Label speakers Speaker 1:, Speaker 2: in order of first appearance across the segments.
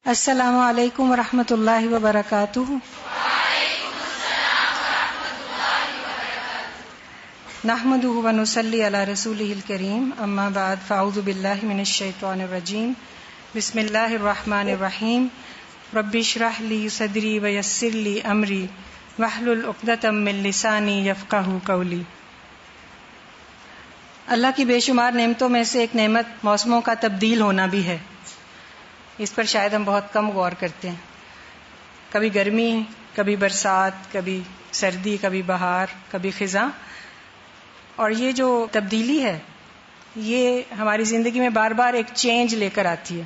Speaker 1: السلام علیکم ورحمۃ اللہ وبرکاتہ۔ نحمدہ ونصلی علی رسولہ الکریم، اما بعد فاعوذ باللہ من الشیطان الرجیم، بسم اللہ الرحمن الرحیم۔ رب اشرح لی صدری ویسر لی امری واحلل عقدۃ من لسانی یفقہوا قولی۔ اللہ کی بے شمار نعمتوں میں سے ایک نعمت موسموں کا تبدیل ہونا بھی ہے۔ اس پر شاید ہم بہت کم غور کرتے ہیں۔ کبھی گرمی، کبھی برسات، کبھی سردی، کبھی بہار، کبھی خزاں، اور یہ جو تبدیلی ہے یہ ہماری زندگی میں بار بار ایک چینج لے کر آتی ہے،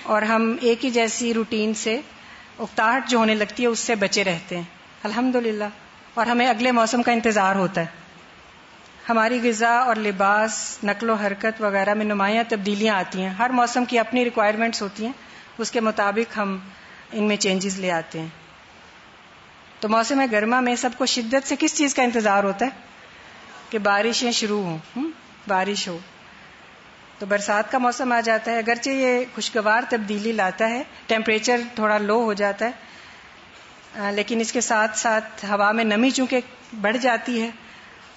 Speaker 1: اور ہم ایک ہی جیسی روٹین سے اکتاہٹ جو ہونے لگتی ہے اس سے بچے رہتے ہیں الحمدللہ، اور ہمیں اگلے موسم کا انتظار ہوتا ہے۔ ہماری غذا اور لباس، نقل و حرکت وغیرہ میں نمایاں تبدیلیاں آتی ہیں۔ ہر موسم کی اپنی ریکوائرمنٹس ہوتی ہیں، اس کے مطابق ہم ان میں چینجز لے آتے ہیں۔ تو موسم گرما میں سب کو شدت سے کس چیز کا انتظار ہوتا ہے؟ کہ بارشیں شروع ہوں، بارش ہو۔ تو برسات کا موسم آ جاتا ہے، اگرچہ یہ خوشگوار تبدیلی لاتا ہے، ٹیمپریچر تھوڑا لو ہو جاتا ہے، لیکن اس کے ساتھ ساتھ ہوا میں نمی چونکہ بڑھ جاتی ہے،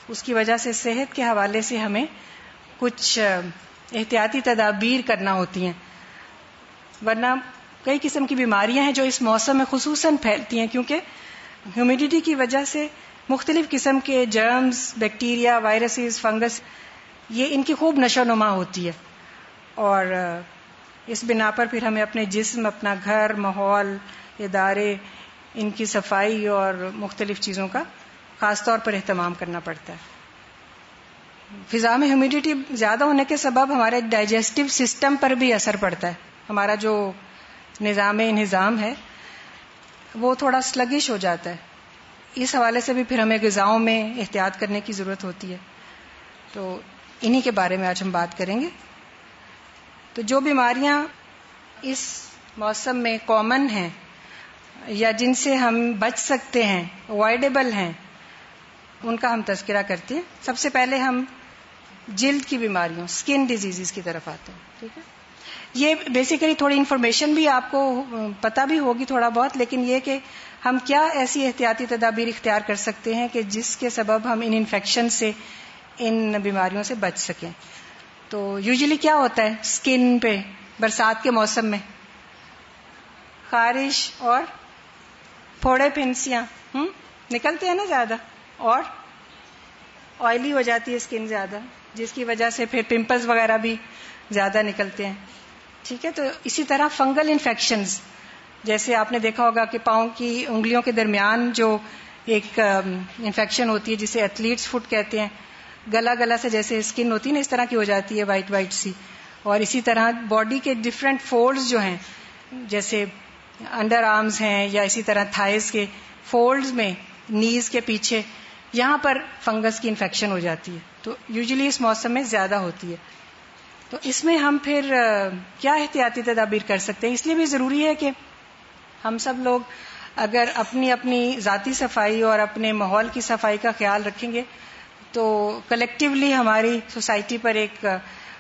Speaker 1: اس کی وجہ سے صحت کے حوالے سے ہمیں کچھ احتیاطی تدابیر کرنا ہوتی ہیں، ورنہ کئی قسم کی بیماریاں ہیں جو اس موسم میں خصوصاً پھیلتی ہیں، کیونکہ ہیومیڈیٹی کی وجہ سے مختلف قسم کے جرمز، بیکٹیریا، وائرسز، فنگس، یہ ان کی خوب نشو و نما ہوتی ہے، اور اس بنا پر پھر ہمیں اپنے جسم، اپنا گھر، ماحول، ادارے، ان کی صفائی اور مختلف چیزوں کا خاص طور پر اہتمام کرنا پڑتا ہے۔ فضا میں ہیومیڈیٹی زیادہ ہونے کے سبب ہمارے ڈائجسٹو سسٹم پر بھی اثر پڑتا ہے۔ ہمارا جو نظام انہضام ہے وہ تھوڑا سلگش ہو جاتا ہے، اس حوالے سے بھی پھر ہمیں غذاؤں میں احتیاط کرنے کی ضرورت ہوتی ہے۔ تو انہی کے بارے میں آج ہم بات کریں گے۔ تو جو بیماریاں اس موسم میں کامن ہیں یا جن سے ہم بچ سکتے ہیں، اوائڈیبل ہیں، ان کا ہم تذکرہ کرتے ہیں۔ سب سے پہلے ہم جلد کی بیماریوں، سکن ڈیزیزز کی طرف آتے ہیں، ٹھیک ہے۔ یہ بیسیکلی تھوڑی انفارمیشن بھی آپ کو پتہ بھی ہوگی تھوڑا بہت، لیکن یہ کہ ہم کیا ایسی احتیاطی تدابیر اختیار کر سکتے ہیں کہ جس کے سبب ہم ان انفیکشن سے، ان بیماریوں سے بچ سکیں۔ تو یوزلی کیا ہوتا ہے سکن پہ برسات کے موسم میں؟ خارش اور پھوڑے پھنسیاں نکلتے ہیں نا زیادہ، اور آئلی ہو جاتی ہے سکن زیادہ، جس کی وجہ سے پھر پمپلز وغیرہ بھی زیادہ نکلتے ہیں، ٹھیک ہے۔ تو اسی طرح فنگل انفیکشنز، جیسے آپ نے دیکھا ہوگا کہ پاؤں کی انگلیوں کے درمیان جو ایک انفیکشن ہوتی ہے جسے ایتھلیٹس فٹ کہتے ہیں، گلا سے جیسے سکن ہوتی ہے نا اس طرح کی ہو جاتی ہے، وائٹ سی۔ اور اسی طرح باڈی کے ڈفرینٹ فولڈز جو ہیں، جیسے انڈر آرمز ہیں، یا اسی طرح تھائز کے فولڈز میں، نیز کے پیچھے، یہاں پر فنگس کی انفیکشن ہو جاتی ہے۔ تو یوزلی اس موسم میں زیادہ ہوتی ہے۔ تو اس میں ہم پھر کیا احتیاطی تدابیر کر سکتے ہیں؟ اس لیے بھی ضروری ہے کہ ہم سب لوگ اگر اپنی اپنی ذاتی صفائی اور اپنے ماحول کی صفائی کا خیال رکھیں گے تو کلیکٹیولی ہماری سوسائٹی پر ایک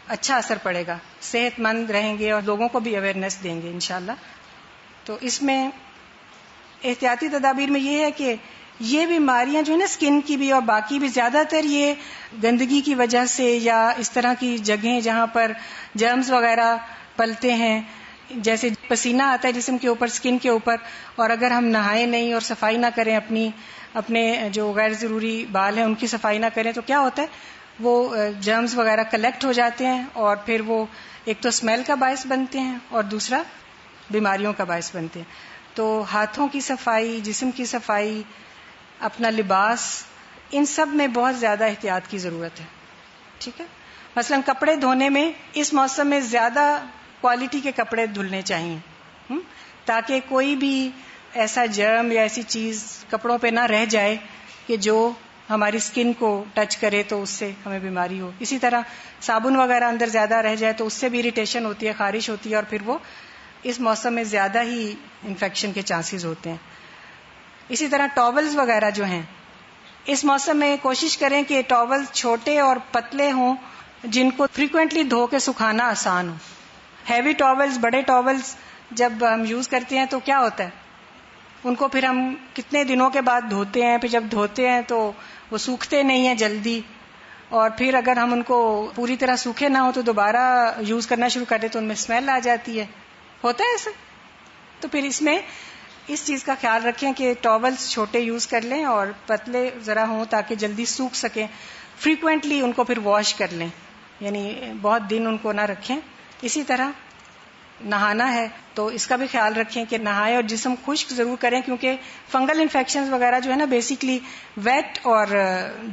Speaker 1: اچھا اثر پڑے گا، صحت مند رہیں گے اور لوگوں کو بھی اویئرنیس دیں گے انشاءاللہ۔ تو اس میں احتیاطی تدابیر میں یہ ہے کہ یہ بیماریاں جو ہے نا سکن کی بھی اور باقی بھی، زیادہ تر یہ گندگی کی وجہ سے یا اس طرح کی جگہیں جہاں پر جرمز وغیرہ پلتے ہیں، جیسے پسینہ آتا ہے جسم کے اوپر، سکن کے اوپر، اور اگر ہم نہائیں نہیں اور صفائی نہ کریں، اپنے جو غیر ضروری بال ہیں ان کی صفائی نہ کریں، تو کیا ہوتا ہے وہ جرمز وغیرہ کلیکٹ ہو جاتے ہیں، اور پھر وہ ایک تو اسمیل کا باعث بنتے ہیں اور دوسرا بیماریوں کا باعث بنتے ہیں۔ تو ہاتھوں کی صفائی، جسم کی صفائی، اپنا لباس، ان سب میں بہت زیادہ احتیاط کی ضرورت ہے، ٹھیک ہے۔ مثلا کپڑے دھونے میں اس موسم میں زیادہ کوالٹی کے کپڑے دھلنے چاہیے، تاکہ کوئی بھی ایسا جرم یا ایسی چیز کپڑوں پہ نہ رہ جائے کہ جو ہماری سکن کو ٹچ کرے تو اس سے ہمیں بیماری ہو۔ اسی طرح صابن وغیرہ اندر زیادہ رہ جائے تو اس سے بھی اریٹیشن ہوتی ہے، خارش ہوتی ہے، اور پھر وہ اس موسم میں زیادہ ہی انفیکشن کے چانسز ہوتے ہیں۔ اسی طرح ٹاولز وغیرہ جو ہیں اس موسم میں کوشش کریں کہ ٹاولز چھوٹے اور پتلے ہوں، جن کو فریکوینٹلی دھو کے سکھانا آسان ہو۔ ہیوی ٹاولز، بڑے ٹاولز جب ہم یوز کرتے ہیں تو کیا ہوتا ہے، ان کو پھر ہم کتنے دنوں کے بعد دھوتے ہیں، پھر جب دھوتے ہیں تو وہ سوکھتے نہیں ہیں جلدی، اور پھر اگر ہم ان کو پوری طرح سوکھے نہ ہو تو دوبارہ یوز کرنا شروع کر دیں تو ان میں اسمیل آ جاتی ہے. ہوتا ہے ایسا؟ تو پھر اس میں اس چیز کا خیال رکھیں کہ ٹاولز چھوٹے یوز کر لیں اور پتلے ذرا ہوں تاکہ جلدی سوکھ سکیں. فریکوینٹلی ان کو پھر واش کر لیں، یعنی بہت دن ان کو نہ رکھیں. اسی طرح نہانا ہے تو اس کا بھی خیال رکھیں کہ نہائیں اور جسم خشک ضرور کریں، کیونکہ فنگل انفیکشنز وغیرہ جو ہے نا بیسیکلی ویٹ اور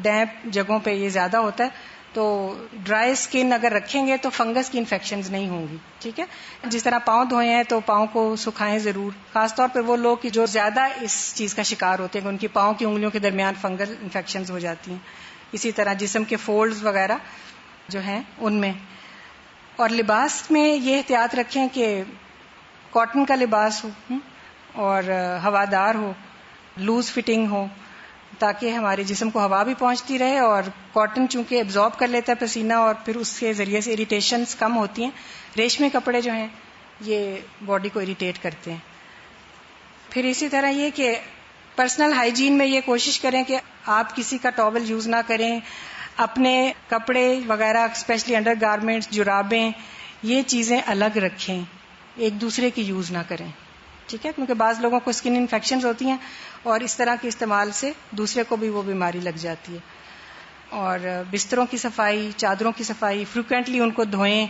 Speaker 1: ڈیمپ جگہوں پہ یہ زیادہ ہوتا ہے. تو ڈرائی اسکن اگر رکھیں گے تو فنگس کی انفیکشنز نہیں ہوں گی. ٹھیک ہے، جس طرح پاؤں دھوئے ہیں تو پاؤں کو سکھائیں ضرور، خاص طور پہ وہ لوگ کہ جو زیادہ اس چیز کا شکار ہوتے ہیں کہ ان کی پاؤں کی انگلیوں کے درمیان فنگل انفیکشنز ہو جاتی ہیں. اسی طرح جسم کے فولڈز وغیرہ جو ہیں ان میں. اور لباس میں یہ احتیاط رکھیں کہ کاٹن کا لباس ہو اور ہوادار ہو، لوز فٹنگ ہو، تاکہ ہمارے جسم کو ہوا بھی پہنچتی رہے. اور کاٹن چونکہ ایبزارب کر لیتا ہے پسینہ اور پھر اس کے ذریعے سے اریٹیشنز کم ہوتی ہیں. ریشمی کپڑے جو ہیں یہ باڈی کو اریٹیٹ کرتے ہیں. پھر اسی طرح یہ کہ پرسنل ہائیجین میں یہ کوشش کریں کہ آپ کسی کا ٹاول یوز نہ کریں. اپنے کپڑے وغیرہ اسپیشلی انڈر گارمنٹس، جرابیں، یہ چیزیں الگ رکھیں، ایک دوسرے کی یوز نہ کریں. ٹھیک ہے، کیونکہ بعض لوگوں کو اسکن انفیکشنز ہوتی ہیں اور اس طرح کے استعمال سے دوسرے کو بھی وہ بیماری لگ جاتی ہے. اور بستروں کی صفائی، چادروں کی صفائی فریکوینٹلی ان کو دھوئیں،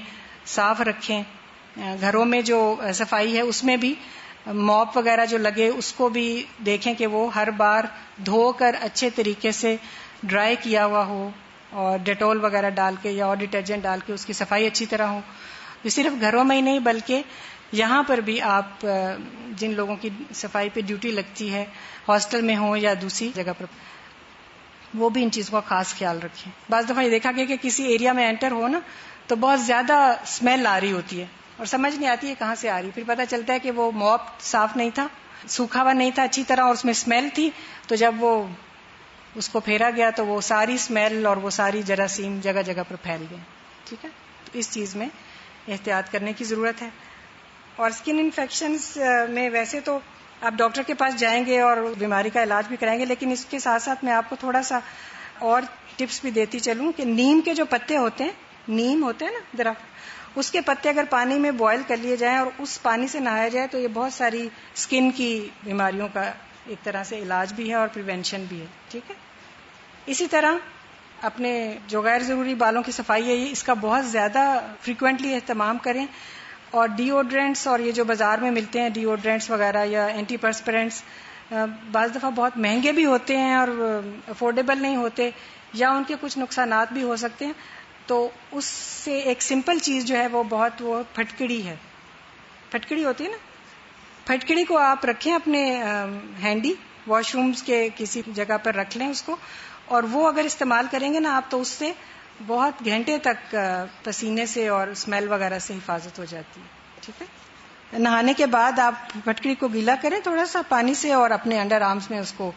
Speaker 1: صاف رکھیں. گھروں میں جو صفائی ہے اس میں بھی موپ وغیرہ جو لگے اس کو بھی دیکھیں کہ وہ ہر بار دھو کر اچھے طریقے سے ڈرائی کیا ہوا ہو اور ڈیٹول وغیرہ ڈال کے یا اور ڈٹرجنٹ ڈال کے اس کی صفائی اچھی طرح ہو. یہ صرف گھروں میں ہی نہیں بلکہ یہاں پر بھی آپ جن لوگوں کی صفائی پہ ڈیوٹی لگتی ہے، ہاسٹل میں ہوں یا دوسری جگہ پر، وہ بھی ان چیزوں کا خاص خیال رکھیں. بعض دفعہ یہ دیکھا گیا کہ کسی ایریا میں انٹر ہو نا تو بہت زیادہ اسمیل آ رہی ہوتی ہے اور سمجھ نہیں آتی ہے کہاں سے آ رہی. پھر پتہ چلتا ہے کہ وہ موپ صاف نہیں تھا، سوکھا ہوا نہیں تھا اچھی طرح اور اس میں اسمیل تھی. تو جب وہ اس کو پھیرا گیا تو وہ ساری اسمیل اور وہ ساری جراثیم جگہ جگہ پر پھیل گئے. ٹھیک ہے، تو اس چیز میں احتیاط کرنے کی ضرورت ہے. اور اسکن انفیکشنز میں ویسے تو آپ ڈاکٹر کے پاس جائیں گے اور بیماری کا علاج بھی کرائیں گے، لیکن اس کے ساتھ ساتھ میں آپ کو تھوڑا سا اور ٹپس بھی دیتی چلوں کہ نیم کے جو پتے ہوتے ہیں، نیم ہوتے ہیں نا درخت، اس کے پتے اگر پانی میں بوائل کر لیے جائیں اور اس پانی سے نہایا جائے تو یہ بہت ساری اسکن کی بیماریوں کا ایک طرح سے علاج بھی ہے اور پریونشن بھی ہے. ٹھیک ہے، اسی طرح اپنے جو غیر ضروری بالوں کی صفائی ہے اس کا بہت زیادہ فریکوینٹلی اہتمام کریں. اور ڈیوڈرنٹس اور یہ جو بازار میں ملتے ہیں ڈیوڈرنٹس وغیرہ یا اینٹی پرسپرنٹس بعض دفعہ بہت مہنگے بھی ہوتے ہیں اور افورڈیبل نہیں ہوتے یا ان کے کچھ نقصانات بھی ہو سکتے ہیں. تو اس سے ایک سمپل چیز جو ہے وہ پھٹکڑی ہے. پھٹکڑی ہوتی ہے نا، پھٹکڑی کو آپ رکھیں اپنے ہینڈی، واش رومز کے کسی جگہ پر رکھ لیں اس کو، اور وہ اگر استعمال کریں گے نا آپ تو اس سے بہت گھنٹے تک پسینے سے اور اسمیل وغیرہ سے حفاظت ہو جاتی ہے. ٹھیک ہے، نہانے کے بعد آپ پھٹکڑی کو گیلا کریں تھوڑا سا پانی سے اور اپنے انڈر آرمز میں اس کو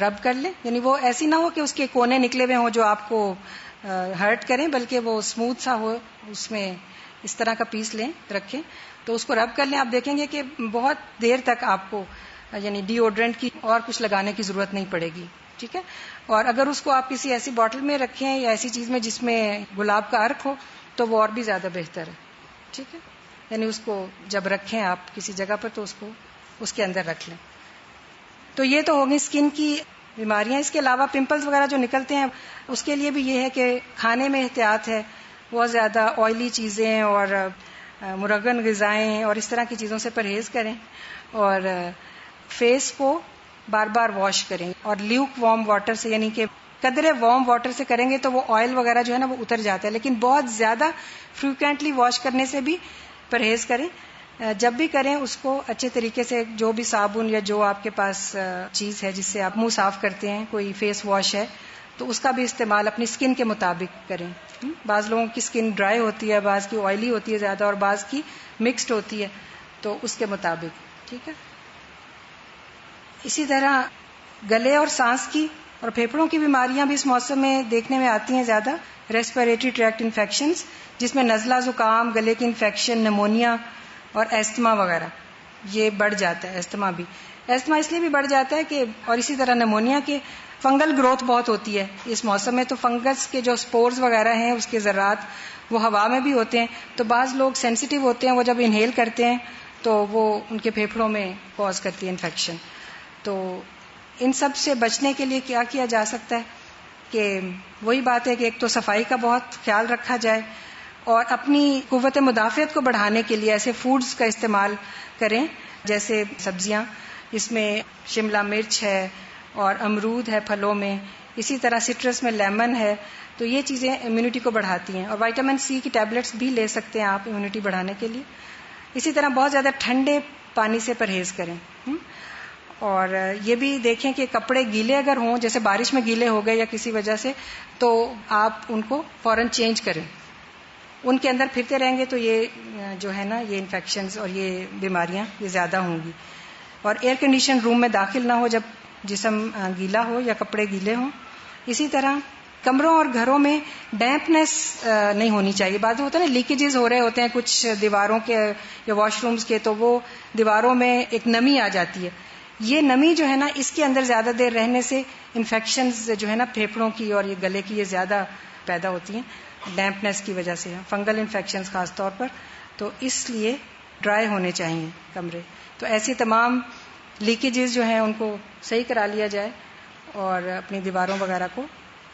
Speaker 1: رب کر لیں. یعنی وہ ایسی نہ ہو کہ اس کے کونے نکلے ہوئے ہوں جو آپ کو ہرٹ کریں، بلکہ وہ اسموتھ سا ہو، اس میں اس طرح کا پیس لیں رکھیں تو اس کو رب کر لیں. آپ دیکھیں گے کہ بہت دیر تک آپ کو یعنی ڈیوڈرنٹ کی اور کچھ لگانے کی ضرورت نہیں پڑے گی. ٹھیک ہے، اور اگر اس کو آپ کسی ایسی باٹل میں رکھیں یا ایسی چیز میں جس میں گلاب کا عرق ہو تو وہ اور بھی زیادہ بہتر ہے. ٹھیک ہے، یعنی اس کو جب رکھیں آپ کسی جگہ پر تو اس کو اس کے اندر رکھ لیں. تو یہ تو ہوگی اسکن کی بیماریاں. اس کے علاوہ پمپلز وغیرہ جو نکلتے ہیں اس کے لیے بھی یہ ہے کہ کھانے میں احتیاط ہے. بہت زیادہ آئلی چیزیں اور مرغن غذائیں اور اس طرح کی چیزوں سے پرہیز کریں اور فیس کو بار بار واش کریں اور لیوک وارم واٹر سے، یعنی کہ قدرے وارم واٹر سے کریں گے تو وہ آئل وغیرہ جو ہے نا وہ اتر جاتا ہے، لیکن بہت زیادہ فریکوینٹلی واش کرنے سے بھی پرہیز کریں. جب بھی کریں اس کو اچھے طریقے سے، جو بھی صابن یا جو آپ کے پاس چیز ہے جس سے آپ منہ صاف کرتے ہیں، کوئی فیس واش ہے تو اس کا بھی استعمال اپنی اسکن کے مطابق کریں. بعض لوگوں کی اسکن ڈرائی ہوتی ہے، بعض کی آئلی ہوتی ہے زیادہ اور بعض کی مکسڈ ہوتی ہے، تو اس کے مطابق. ٹھیک ہے، اسی طرح گلے اور سانس کی اور پھیپھڑوں کی بیماریاں بھی اس موسم میں دیکھنے میں آتی ہیں زیادہ. ریسپیریٹری ٹریکٹ انفیکشنز جس میں نزلہ، زکام، گلے کی انفیکشن، نمونیا، اور ایستما وغیرہ یہ بڑھ جاتا ہے. ایستما اس لیے بھی بڑھ جاتا ہے کہ اور اسی طرح نمونیا کے فنگل گروتھ بہت ہوتی ہے اس موسم میں, تو فنگس کے جو سپورز وغیرہ ہیں اس کے ذرات وہ ہوا میں بھی ہوتے ہیں, تو بعض لوگ سینسیٹیو ہوتے ہیں, وہ جب انہیل کرتے ہیں تو وہ ان کے پھیپھڑوں میں کاز کرتی ہے انفیکشن. تو ان سب سے بچنے کے لیے کیا کیا جا سکتا ہے کہ وہی بات ہے کہ ایک تو صفائی کا بہت خیال رکھا جائے, اور اپنی قوت مدافعت کو بڑھانے کے لیے ایسے فوڈز کا استعمال کریں جیسے سبزیاں, اس میں شملہ مرچ ہے اور امرود ہے پھلوں میں, اسی طرح سٹرس میں لیمن ہے, تو یہ چیزیں امیونٹی کو بڑھاتی ہیں. اور وٹامن سی کی ٹیبلٹس بھی لے سکتے ہیں آپ امیونٹی بڑھانے کے لیے. اسی طرح بہت زیادہ ٹھنڈے پانی سے پرہیز کریں, اور یہ بھی دیکھیں کہ کپڑے گیلے اگر ہوں, جیسے بارش میں گیلے ہو گئے یا کسی وجہ سے, تو آپ ان کو فوراً چینج کریں. ان کے اندر پھرتے رہیں گے تو یہ جو ہے نا یہ انفیکشنز اور یہ بیماریاں یہ زیادہ ہوں گی. اور ایئر کنڈیشن روم میں داخل نہ ہو جب جسم گیلا ہو یا کپڑے گیلے ہوں. اسی طرح کمروں اور گھروں میں ڈیمپنس نہیں ہونی چاہیے. بعض ہوتا ہے نا لیکیجز ہو رہے ہوتے ہیں کچھ دیواروں کے یا واش رومز کے, تو وہ دیواروں میں ایک نمی آ جاتی ہے. یہ نمی جو ہے نا اس کے اندر زیادہ دیر رہنے سے انفیکشنز جو ہے نا پھیپھڑوں کی اور یہ گلے کی یہ زیادہ پیدا ہوتی ہیں ڈیمپنس کی وجہ سے, فنگل انفیکشنز خاص طور پر. تو اس لیے ڈرائی ہونے چاہیے کمرے. تو ایسی تمام لیکیجز جو ہیں ان کو صحیح کرا لیا جائے اور اپنی دیواروں وغیرہ کو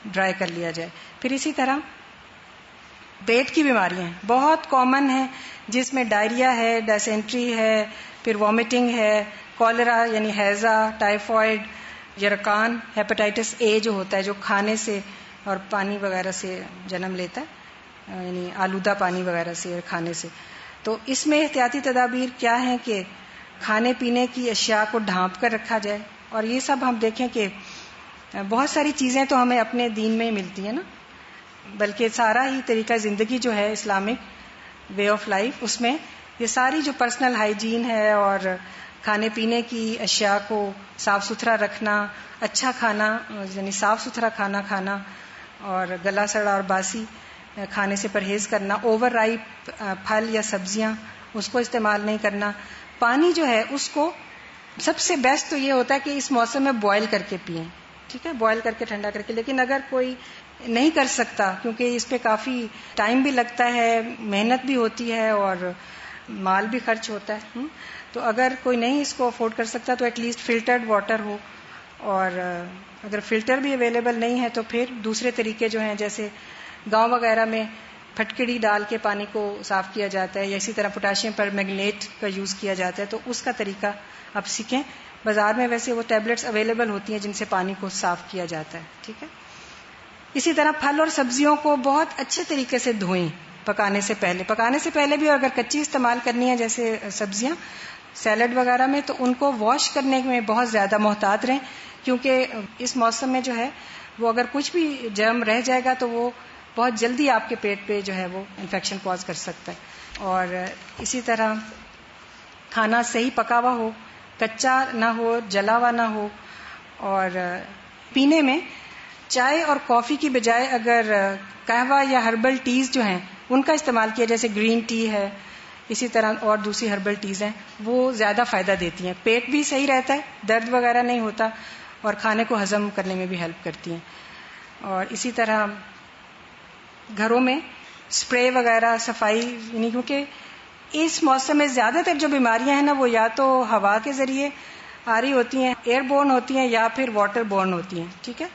Speaker 1: ڈرائی کر لیا جائے. پھر اسی طرح پیٹ کی بیماریاں بہت کامن ہیں جس میں ڈائریا ہے, ڈائسینٹری ہے, پھر وامٹنگ ہے, کالرا یعنی ہیضہ, ٹائیفائڈ, یرقان, ہیپاٹائٹس اے جو ہوتا ہے جو کھانے سے اور پانی وغیرہ سے جنم لیتا ہے, یعنی آلودہ پانی وغیرہ سے اور کھانے سے. تو اس میں احتیاطی تدابیر کیا ہیں کہ کھانے پینے کی اشیاء کو ڈھانپ کر رکھا جائے. اور یہ سب ہم دیکھیں کہ بہت ساری چیزیں تو ہمیں اپنے دین میں ہی ملتی ہیں نا, بلکہ سارا ہی طریقہ زندگی جو ہے اسلامک وے آف لائف, اس میں یہ ساری جو پرسنل ہائیجین ہے اور کھانے پینے کی اشیاء کو صاف ستھرا رکھنا, اچھا کھانا یعنی صاف ستھرا کھانا کھانا, اور گلا سڑا اور باسی کھانے سے پرہیز کرنا, اوور رائپ پھل یا سبزیاں اس کو استعمال نہیں کرنا. پانی جو ہے اس کو سب سے بیسٹ تو یہ ہوتا ہے کہ اس موسم میں بوائل کر کے پئیں, ٹھیک ہے, بوائل کر کے ٹھنڈا کر کے. لیکن اگر کوئی نہیں کر سکتا, کیونکہ اس پہ کافی ٹائم بھی لگتا ہے, محنت بھی ہوتی ہے اور مال بھی خرچ ہوتا ہے, تو اگر کوئی نہیں اس کو افورڈ کر سکتا تو ایٹ لیسٹ فلٹرڈ واٹر ہو. اور اگر فلٹر بھی اویلیبل نہیں ہے تو پھر دوسرے طریقے جو ہیں, جیسے گاؤں وغیرہ میں پھٹکڑی ڈال کے پانی کو صاف کیا جاتا ہے, یا اسی طرح پوٹاشیم پر میگنیٹ کا یوز کیا جاتا ہے, تو اس کا طریقہ آپ سیکھیں. بازار میں ویسے وہ ٹیبلٹس اویلیبل ہوتی ہیں جن سے پانی کو صاف کیا جاتا ہے, ٹھیک ہے. اسی طرح پھل اور سبزیوں کو بہت اچھے طریقے سے دھوئیں پکانے سے پہلے بھی, اور اگر کچی استعمال کرنی ہے جیسے سبزیاں سیلڈ وغیرہ میں, تو ان کو واش کرنے میں بہت زیادہ محتاط رہیں, کیونکہ اس موسم میں جو ہے وہ اگر کچھ بھی جرم رہ جائے گا تو وہ بہت جلدی آپ کے پیٹ پہ جو ہے وہ انفیکشن کاز کر سکتا ہے. اور اسی طرح کھانا صحیح پکا ہوا ہو, کچا نہ ہو, جلا ہوا نہ ہو. اور پینے میں چائے اور کافی کی بجائے اگر قہوہ یا ہربل ٹیز جو ہیں ان کا استعمال کیا, جیسے گرین ٹی ہے, اسی طرح اور دوسری ہربل ٹیز ہیں, وہ زیادہ فائدہ دیتی ہیں. پیٹ بھی صحیح رہتا ہے, درد وغیرہ نہیں ہوتا, اور کھانے کو ہضم کرنے میں بھی ہیلپ کرتی ہیں. اور اسی طرح گھروں میں اسپرے وغیرہ صفائی, یعنی کیونکہ اس موسم میں زیادہ تر جو بیماریاں ہیں نا وہ یا تو ہوا کے ذریعے آ رہی ہوتی ہیں, ایئر بورن ہوتی ہیں, یا پھر واٹر بورن ہوتی ہیں, ٹھیک ہے.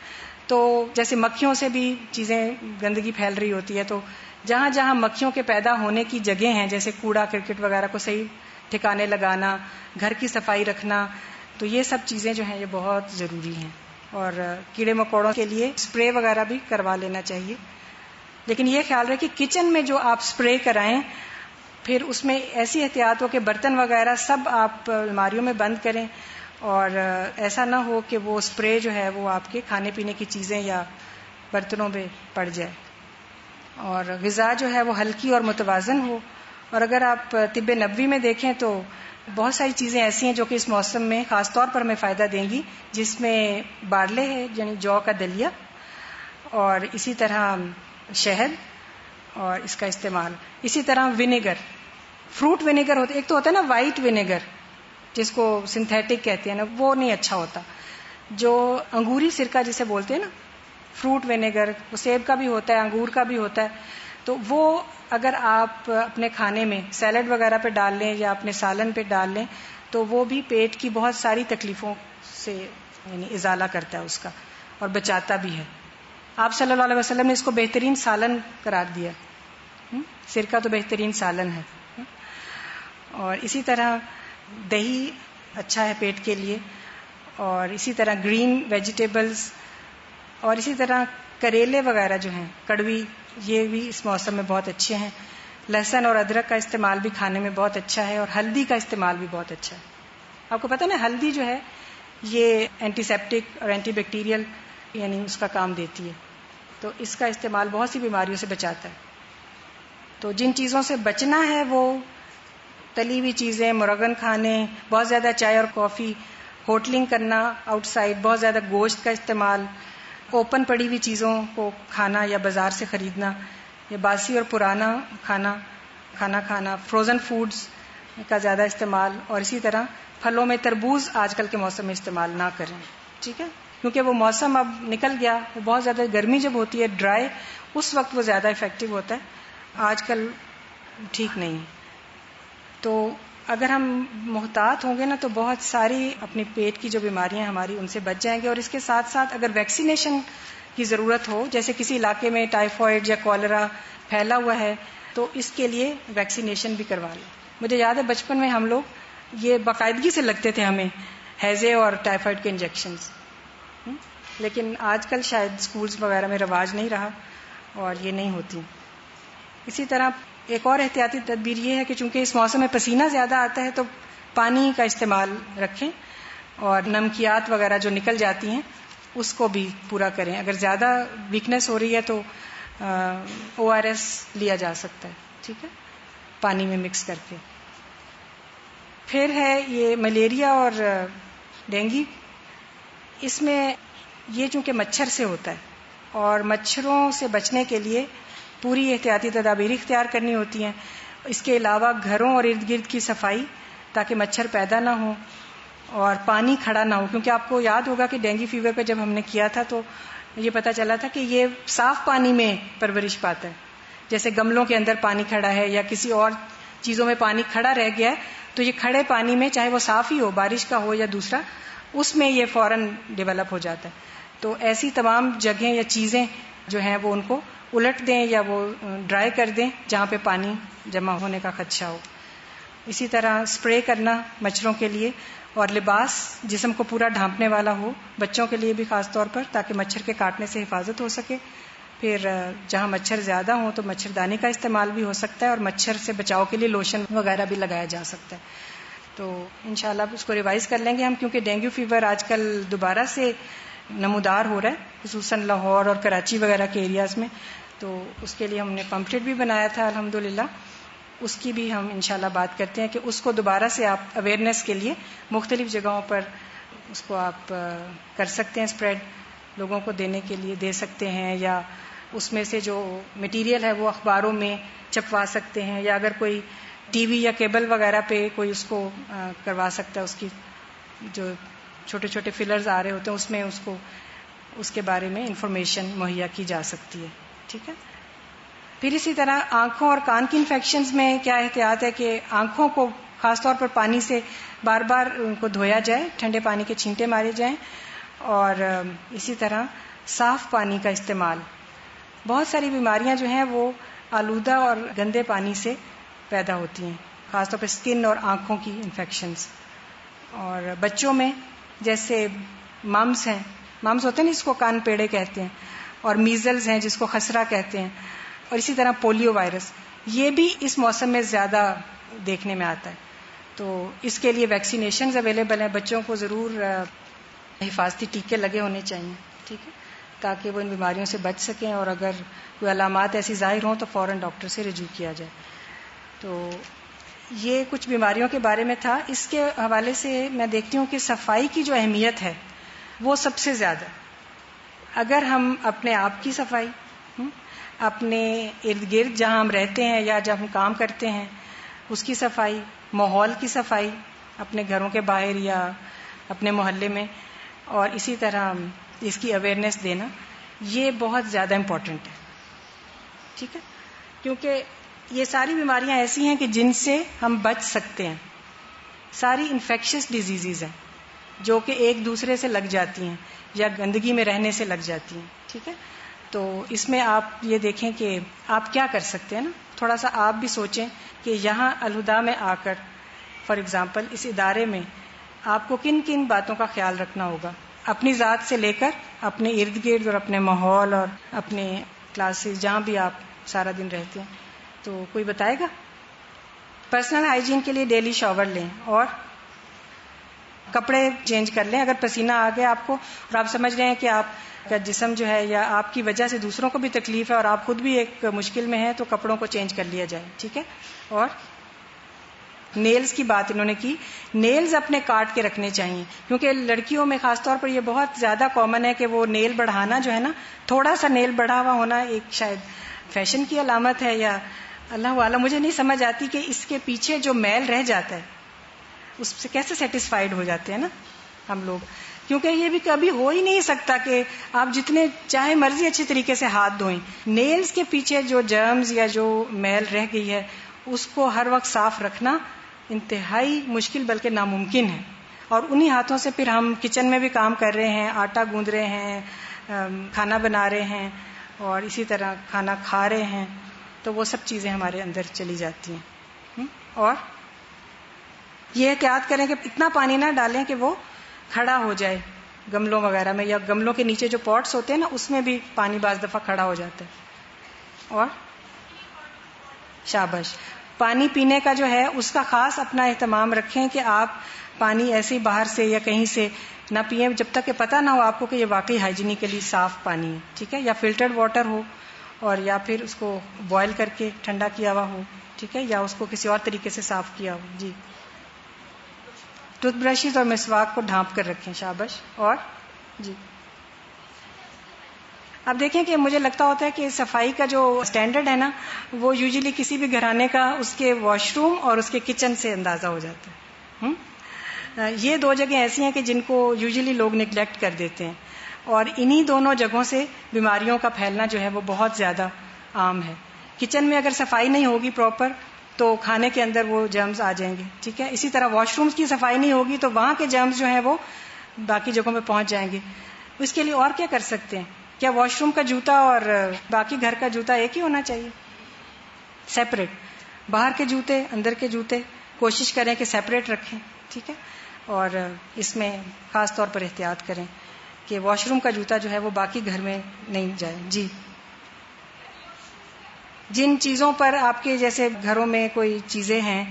Speaker 1: تو جیسے مکھیوں سے بھی چیزیں گندگی پھیل رہی ہوتی ہے, تو جہاں جہاں مکھیوں کے پیدا ہونے کی جگہ ہیں, جیسے کوڑا کرکٹ وغیرہ کو صحیح ٹھکانے لگانا, گھر کی صفائی رکھنا, تو یہ سب چیزیں جو ہیں یہ بہت ضروری ہیں. اور کیڑے مکوڑوں کے لیے اسپرے وغیرہ بھی کروا لینا چاہیے. لیکن یہ خیال رکھیں کہ کچن میں جو آپ اسپرے کرائیں پھر اس میں ایسی احتیاط ہو کہ برتن وغیرہ سب آپ الماریوں میں بند کریں, اور ایسا نہ ہو کہ وہ اسپرے جو ہے وہ آپ کے کھانے پینے کی چیزیں یا برتنوں پہ پڑ جائے. اور غذا جو ہے وہ ہلکی اور متوازن ہو. اور اگر آپ طب نبوی میں دیکھیں تو بہت ساری چیزیں ایسی ہیں جو کہ اس موسم میں خاص طور پر ہمیں فائدہ دیں گی, جس میں بارلے ہے یعنی جو کا دلیا, اور اسی طرح شہد اور اس کا استعمال, اسی طرح ونیگر, فروٹ ونیگر ہوتا ہے، ایک تو ہوتا ہے نا وائٹ ونیگر جس کو سنتھیٹک کہتے ہیں نا، وہ نہیں اچھا ہوتا. جو انگوری سرکہ جسے بولتے ہیں نا، فروٹ ونیگر، وہ سیب کا بھی ہوتا ہے، انگور کا بھی ہوتا ہے. تو وہ اگر آپ اپنے کھانے میں سیلڈ وغیرہ پہ ڈال لیں یا اپنے سالن پہ ڈال لیں تو وہ بھی پیٹ کی بہت ساری تکلیفوں سے یعنی ازالہ کرتا ہے اس کا، اور بچاتا بھی ہے. آپ صلی اللہ علیہ وسلم نے اس کو بہترین سالن قرار دیا. سرکہ تو بہترین سالن ہے. اور اسی طرح دہی اچھا ہے پیٹ کے لیے، اور اسی طرح گرین ویجیٹیبلز، اور اسی طرح کریلے وغیرہ جو ہیں کڑوی، یہ بھی اس موسم میں بہت اچھے ہیں. لہسن اور ادرک کا استعمال بھی کھانے میں بہت اچھا ہے، اور ہلدی کا استعمال بھی بہت اچھا ہے. آپ کو پتہ نا ہلدی جو ہے یہ اینٹی سیپٹک اور اینٹی بیکٹیریل یعنی اس کا کام دیتی ہے. تو اس کا استعمال بہت سی بیماریوں سے بچاتا ہے. تو جن چیزوں سے بچنا ہے وہ تلی ہوئی چیزیں، مرغن کھانے، بہت زیادہ چائے اور کافی، ہوٹلنگ کرنا آؤٹ سائڈ، بہت زیادہ گوشت کا استعمال، اوپن پڑی ہوئی چیزوں کو کھانا یا بازار سے خریدنا، یا باسی اور پرانا کھانا، فروزن فوڈز کا زیادہ استعمال، اور اسی طرح پھلوں میں تربوز آج کل کے موسم میں استعمال نہ کریں. ٹھیک ہے، کیونکہ وہ موسم اب نکل گیا. وہ بہت زیادہ گرمی جب ہوتی ہے ڈرائی، اس وقت وہ زیادہ افیکٹو ہوتا ہے، آج کل ٹھیک نہیں. تو اگر ہم محتاط ہوں گے نا تو بہت ساری اپنے پیٹ کی جو بیماریاں ہماری ان سے بچ جائیں گے. اور اس کے ساتھ ساتھ اگر ویکسینیشن کی ضرورت ہو، جیسے کسی علاقے میں ٹائیفائڈ یا کالرا پھیلا ہوا ہے، تو اس کے لیے ویکسینیشن بھی کروا لیں. مجھے یاد ہے بچپن میں ہم لوگ یہ باقاعدگی سے لگتے تھے ہمیں ہیضے اور ٹائیفائڈ کے انجیکشنز، لیکن آج کل شاید اسکولز وغیرہ میں رواج نہیں رہا اور یہ نہیں ہوتی. اسی طرح ایک اور احتیاطی تدبیر یہ ہے کہ چونکہ اس موسم میں پسینہ زیادہ آتا ہے تو پانی کا استعمال رکھیں، اور نمکیات وغیرہ جو نکل جاتی ہیں اس کو بھی پورا کریں. اگر زیادہ ویکنس ہو رہی ہے تو ORS لیا جا سکتا ہے، ٹھیک ہے، پانی میں مکس کر کے. پھر ہے یہ ملیریا اور ڈینگی. اس میں یہ چونکہ مچھر سے ہوتا ہے اور مچھروں سے بچنے کے لیے پوری احتیاطی تدابیر اختیار کرنی ہوتی ہیں. اس کے علاوہ گھروں اور ارد گرد کی صفائی تاکہ مچھر پیدا نہ ہوں، اور پانی کھڑا نہ ہو، کیونکہ آپ کو یاد ہوگا کہ ڈینگی فیور پہ جب ہم نے کیا تھا تو یہ پتا چلا تھا کہ یہ صاف پانی میں پرورش پاتا ہے. جیسے گملوں کے اندر پانی کھڑا ہے یا کسی اور چیزوں میں پانی کھڑا رہ گیا ہے تو یہ کھڑے پانی میں، چاہے وہ صاف ہی ہو، بارش کا ہو یا دوسرا، اس میں یہ فوراً ڈیولپ ہو جاتا ہے. تو ایسی تمام جگہیں یا چیزیں جو ہیں وہ ان کو الٹ دیں یا وہ ڈرائی کر دیں جہاں پہ پانی جمع ہونے کا خدشہ ہو. اسی طرح اسپرے کرنا مچھروں کے لیے، اور لباس جسم کو پورا ڈھانپنے والا ہو، بچوں کے لیے بھی خاص طور پر، تاکہ مچھر کے کاٹنے سے حفاظت ہو سکے. پھر جہاں مچھر زیادہ ہوں تو مچھردانی کا استعمال بھی ہو سکتا ہے، اور مچھر سے بچاؤ کے لیے لوشن وغیرہ بھی لگایا جا سکتا ہے. تو انشاءاللہ اس کو ریوائز کر لیں گے ہم، کیونکہ ڈینگو فیور آج کل دوبارہ سے نمودار ہو رہا ہے، خصوصاً لاہور اور کراچی وغیرہ کے ایریاز میں. تو اس کے لیے ہم نے پمفلٹ بھی بنایا تھا الحمدللہ، اس کی بھی ہم انشاءاللہ بات کرتے ہیں کہ اس کو دوبارہ سے آپ اویئرنیس کے لیے مختلف جگہوں پر اس کو آپ کر سکتے ہیں، اسپریڈ لوگوں کو دینے کے لیے دے سکتے ہیں، یا اس میں سے جو مٹیریل ہے وہ اخباروں میں چھپوا سکتے ہیں، یا اگر کوئی ٹی وی یا کیبل وغیرہ پہ کوئی اس کو کروا سکتا ہے، اس کی جو چھوٹے چھوٹے فلرز آ رہے ہوتے ہیں اس میں اس کو اس کے بارے میں انفارمیشن مہیا کی جا سکتی ہے. ٹھیک ہے. پھر اسی طرح آنکھوں اور کان کی انفیکشنز میں کیا احتیاط ہے کہ آنکھوں کو خاص طور پر پانی سے بار بار ان کو دھویا جائے، ٹھنڈے پانی کے چھینٹے مارے جائیں، اور اسی طرح صاف پانی کا استعمال. بہت ساری بیماریاں جو ہیں وہ آلودہ اور گندے پانی سے پیدا ہوتی ہیں، خاص طور پہ اسکن اور آنکھوں کی انفیکشنز. اور بچوں میں جیسے ممس ہیں، ممس ہوتے ہیں جس کو کان پیڑے کہتے ہیں، اور میزلز ہیں جس کو خسرہ کہتے ہیں، اور اسی طرح پولیو وائرس، یہ بھی اس موسم میں زیادہ دیکھنے میں آتا ہے. تو اس کے لیے ویکسینیشنز اویلیبل ہیں، بچوں کو ضرور حفاظتی ٹیکے لگے ہونے چاہیے، ٹھیک ہے، تاکہ وہ ان بیماریوں سے بچ سکیں، اور اگر کوئی علامات ایسی ظاہر ہوں تو فوراً ڈاکٹر سے رجوع کیا جائے. تو یہ کچھ بیماریوں کے بارے میں تھا. اس کے حوالے سے میں دیکھتی ہوں کہ صفائی کی جو اہمیت ہے وہ سب سے زیادہ. اگر ہم اپنے آپ کی صفائی، اپنے ارد گرد جہاں ہم رہتے ہیں یا جب ہم کام کرتے ہیں اس کی صفائی، ماحول کی صفائی اپنے گھروں کے باہر یا اپنے محلے میں، اور اسی طرح اس کی اویئرنیس دینا، یہ بہت زیادہ امپورٹنٹ ہے. ٹھیک ہے، کیونکہ یہ ساری بیماریاں ایسی ہیں کہ جن سے ہم بچ سکتے ہیں. ساری انفیکشس ڈیزیزز ہیں جو کہ ایک دوسرے سے لگ جاتی ہیں یا گندگی میں رہنے سے لگ جاتی ہیں. ٹھیک ہے، تو اس میں آپ یہ دیکھیں کہ آپ کیا کر سکتے ہیں نا، تھوڑا سا آپ بھی سوچیں کہ یہاں الہدا میں آ کر فار ایگزامپل اس ادارے میں آپ کو کن کن باتوں کا خیال رکھنا ہوگا، اپنی ذات سے لے کر اپنے ارد گرد اور اپنے ماحول اور اپنے کلاسز جہاں بھی آپ سارا دن رہتے ہیں. تو کوئی بتائے گا؟ پرسنل ہائیجین کے لیے ڈیلی شاور لیں اور کپڑے چینج کر لیں. اگر پسینہ آ گیا آپ کو اور آپ سمجھ رہے ہیں کہ آپ کا جسم جو ہے یا آپ کی وجہ سے دوسروں کو بھی تکلیف ہے اور آپ خود بھی ایک مشکل میں ہیں، تو کپڑوں کو چینج کر لیا جائے. ٹھیک ہے، اور نیلز کی بات انہوں نے کی. نیلز اپنے کاٹ کے رکھنے چاہیے، کیونکہ لڑکیوں میں خاص طور پر یہ بہت زیادہ کامن ہے کہ وہ نیل بڑھانا جو ہے نا، تھوڑا سا نیل بڑھا ہوا ہونا ایک شاید فیشن کی علامت ہے یا اللہ اعلم. مجھے نہیں سمجھ آتی کہ اس کے پیچھے جو میل رہ جاتا ہے اس سے کیسے سیٹسفائیڈ ہو جاتے ہیں نا ہم لوگ، کیونکہ یہ بھی کبھی ہو ہی نہیں سکتا کہ آپ جتنے چاہے مرضی اچھی طریقے سے ہاتھ دھوئیں، نیلز کے پیچھے جو جرمز یا جو میل رہ گئی ہے اس کو ہر وقت صاف رکھنا انتہائی مشکل بلکہ ناممکن ہے. اور انہی ہاتھوں سے پھر ہم کچن میں بھی کام کر رہے ہیں، آٹا گوندھ رہے ہیں، کھانا بنا رہے ہیں اور اسی طرح کھانا کھا رہے ہیں، تو وہ سب چیزیں ہمارے اندر چلی جاتی ہیں. اور یہ احتیاط کریں کہ اتنا پانی نہ ڈالیں کہ وہ کھڑا ہو جائے گملوں وغیرہ میں، یا گملوں کے نیچے جو پاٹس ہوتے ہیں نا اس میں بھی پانی بعض دفعہ کھڑا ہو جاتا ہے. اور شاباش، پانی پینے کا جو ہے اس کا خاص اپنا اہتمام رکھیں کہ آپ پانی ایسے باہر سے یا کہیں سے نہ پئیں جب تک کہ پتہ نہ ہو آپ کو کہ یہ واقعی ہائیجینیکلی صاف پانی ہے. ٹھیک ہے، یا فلٹرڈ واٹر ہو اور یا پھر اس کو بوائل کر کے ٹھنڈا کیا ہوا ہو. ٹھیک ہے، یا اس کو کسی اور طریقے سے صاف کیا ہو. جی، ٹوتھ برشز اور مسواک کو ڈھانپ کر رکھیں. شاباش. اور جی، اب دیکھیں کہ مجھے لگتا ہوتا ہے کہ صفائی کا جو سٹینڈرڈ ہے نا وہ یوزلی کسی بھی گھرانے کا اس کے واش روم اور اس کے کچن سے اندازہ ہو جاتا ہے. یہ دو جگہیں ایسی ہیں کہ جن کو یوزلی لوگ نگلیکٹ کر دیتے ہیں، اور انہی دونوں جگہوں سے بیماریوں کا پھیلنا جو ہے وہ بہت زیادہ عام ہے. کچن میں اگر صفائی نہیں ہوگی پراپر تو کھانے کے اندر وہ جرمز آ جائیں گے. ٹھیک ہے، اسی طرح واش رومز کی صفائی نہیں ہوگی تو وہاں کے جرمز جو ہیں وہ باقی جگہوں پہ پہنچ جائیں گے. اس کے لیے اور کیا کر سکتے ہیں؟ کیا واش روم کا جوتا اور باقی گھر کا جوتا ایک ہی ہونا چاہیے؟ سیپریٹ. باہر کے جوتے، اندر کے جوتے کوشش کریں کہ سیپریٹ رکھیں. ٹھیک ہے، اور اس میں خاص طور پر احتیاط کریں کہ واش روم کا جوتا جو ہے وہ باقی گھر میں نہیں جائے. جی، جن چیزوں پر آپ کے جیسے گھروں میں کوئی چیزیں ہیں،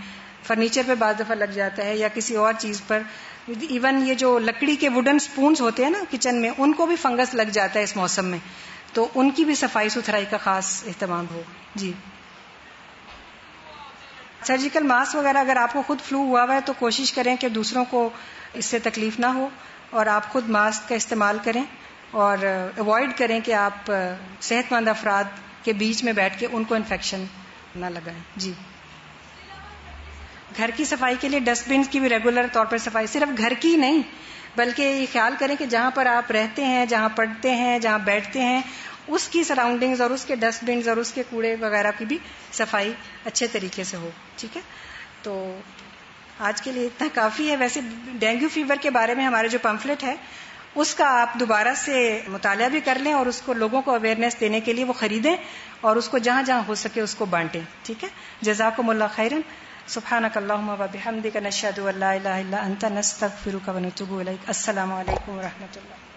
Speaker 1: فرنیچر پہ بعض دفعہ لگ جاتا ہے یا کسی اور چیز پر، ایون یہ جو لکڑی کے ووڈن سپونز ہوتے ہیں نا کچن میں، ان کو بھی فنگس لگ جاتا ہے اس موسم میں، تو ان کی بھی صفائی ستھرائی کا خاص اہتمام ہو. جی، سرجیکل ماسک وغیرہ اگر آپ کو خود فلو ہوا ہوا ہے تو کوشش کریں کہ دوسروں کو اس سے تکلیف نہ ہو اور آپ خود ماسک کا استعمال کریں، اور اوائڈ کریں کہ آپ صحت مند افراد کے بیچ میں بیٹھ کے ان کو انفیکشن نہ لگائیں. جی، گھر کی صفائی کے لیے ڈسٹ بنس کی بھی ریگولر طور پر صفائی، صرف گھر کی نہیں بلکہ یہ خیال کریں کہ جہاں پر آپ رہتے ہیں، جہاں پڑھتے ہیں، جہاں بیٹھتے ہیں، اس کی سراؤنڈنگز اور اس کے ڈسٹ بنز اور اس کے کوڑے وغیرہ کی بھی صفائی اچھے طریقے سے ہو. ٹھیک ہے، تو آج کے لیے اتنا کافی ہے. ویسے ڈینگو فیور کے بارے میں ہمارے جو پمفلٹ ہے اس کا آپ دوبارہ سے مطالعہ بھی کر لیں اور اس کو لوگوں کو اویئرنیس دینے کے لیے وہ خریدیں اور اس کو جہاں جہاں ہو سکے اس کو بانٹیں. ٹھیک ہے، جزاکم اللہ خیرا. سبحانک اللہم و بحمدک نشہد ان لا الہ الا انت نستغفرک و نتوب الیک. السلام علیکم و رحمۃ اللہ.